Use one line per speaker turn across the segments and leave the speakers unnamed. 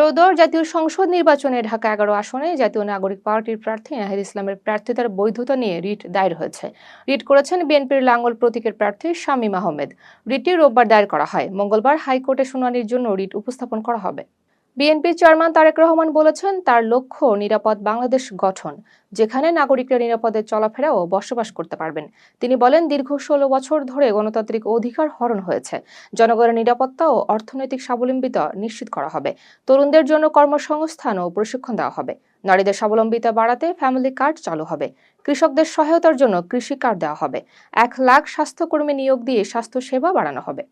ত্রয়োদশ জাতীয় সংসদ নির্বাচনে ঢাকা ১১ আসনে জাতীয় নাগরিক পার্টির প্রার্থী নাহিদ ইসলামের প্রার্থিতার বৈধতা নিয়ে রিট দায়ের হয়েছে। রিট করেছেন বিএনপির লাঙ্গল প্রতীকের প্রার্থী শামীম আহমেদ। রিটটি রোববার দায়ের করা হয়। মঙ্গলবার হাইকোর্টে শুনানির জন্য রিট উপস্থাপন করা হবে। বিএনপির চেয়ারম্যান তারেক রহমান বলেছেন, তার লক্ষ্য নিরাপদ বাংলাদেশ গঠন, যেখানে নাগরিকরা নিরাপদে চলাফেরা ও বসবাস করতে পারবেন। তিনি বলেন, দীর্ঘ ১৬ বছর ধরে গণতান্ত্রিক অধিকার হরণ হয়েছে। জনগণের নিরাপত্তা ও অর্থনৈতিক স্বাবলম্বিতা নিশ্চিত করা হবে। তরুণদের জন্য কর্মসংস্থান ও প্রশিক্ষণ দেওয়া হবে। নারীদের স্বাবলম্বিতা বাড়াতে ফ্যামিলি কার্ড চালু হবে। কৃষকদের সহায়তার জন্য কৃষি কার্ড দেওয়া হবে। ১ লাখ স্বাস্থ্যকর্মী নিয়োগ দিয়ে স্বাস্থ্য সেবা বাড়ানো হবে।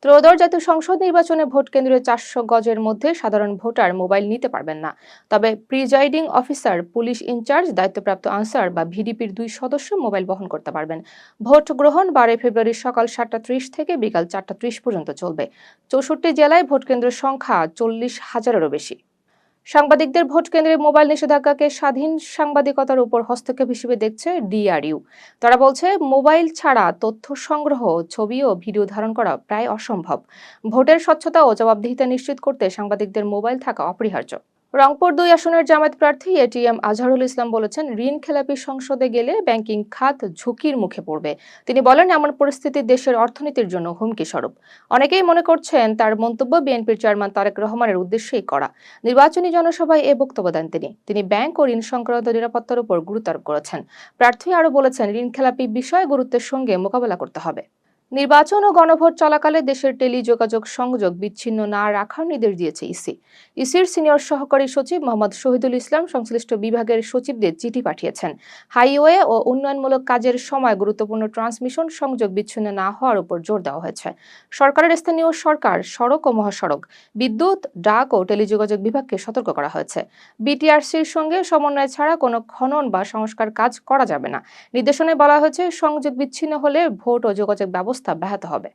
ত্রয়োদশ জাতীয় সংসদ নির্বাচনে ভোট কেন্দ্রে ৪০০ গজের মধ্যে সাধারণ ভোটার মোবাইল নিতে পারবেন না। তবে প্রিজাইডিং অফিসার, পুলিশ ইনচার্জ, দায়িত্বপ্রাপ্ত আনসার বা ভিডিপির ২ সদস্য মোবাইল বহন করতে পারবেন। ভোট গ্রহণ ১২ ফেব্রুয়ারি সকাল ৭টা ৩০ থেকে বিকাল ৪টা ৩০ পর্যন্ত চলবে। ৬৪ জেলায় ভোট কেন্দ্রের সংখ্যা ৪০,০০০-এরও বেশি। সাংবাদিকদের ভোট কেন্দ্রে মোবাইল নিষেধাজ্ঞাকে স্বাধীন সাংবাদিকতার উপর হস্তক্ষেপ হিসেবে দেখছে ডিআরইউ। তারা বলছে, মোবাইল ছাড়া তথ্য সংগ্রহ, ছবি ও ভিডিও ধারণ করা প্রায় অসম্ভব। ভোটের স্বচ্ছতা ও জবাবদিহিতা নিশ্চিত করতে সাংবাদিকদের মোবাইল থাকা অপরিহার্য। রংপুর ২ আসনের জামায়াত প্রার্থী এটিএম আজহারুল ইসলাম বলেছেন, ঋণ খেলাপি সংসদে গেলে ব্যাংকিং খাত ঝুঁকির মুখে পড়বে। তিনি বলেন, এমন পরিস্থিতি দেশের অর্থনীতির জন্য হুমকি স্বরূপ। অনেকেই মনে করছেন তার মন্তব্য বিএনপির চেয়ারম্যান তারেক রহমানের উদ্দেশ্যেই করা। নির্বাচনী জনসভায় এ বক্তব্য দেন তিনি ব্যাংক ও ঋণ সংক্রান্ত নিরাপত্তার উপর গুরুত্ব আরোপ করেছেন। প্রার্থী আরও বলেছেন, ঋণ খেলাপি বিষয়ে গুরুত্বের সঙ্গে মোকাবেলা করতে হবে। নির্বাচন ও গণভোট চলাকালে দেশের টেলিযোগাযোগ সংযোগ বিচ্ছিন্ন না রাখার নির্দেশ দিয়েছে ইসির সিনিয়র সহকারী সচিব মোহাম্মদ শহীদুল ইসলাম সংশ্লিষ্ট বিভাগের সচিবদের চিঠি পাঠিয়েছেন। হাইওয়ে ও উন্নয়নমূলক কাজের সময় গুরুত্বপূর্ণ ট্রান্সমিশন সংযোগ বিচ্ছিন্ন না হওয়ার উপর জোর দেওয়া হয়েছে। সরকারের স্থানীয় সরকার, সড়ক ও মহাসড়ক, বিদ্যুৎ, ডাক ও টেলিযোগাযোগ বিভাগকে সতর্ক করা হয়েছে। বিটিআরসির সঙ্গে সমন্বয় ছাড়া কোনো খনন বা সংস্কার কাজ করা যাবে না। নির্দেশনায় বলা হয়েছে, সংযোগ বিচ্ছিন্ন হলে ভোট ও যোগাযোগ ব্যবস্থা ব্যাহত হবে।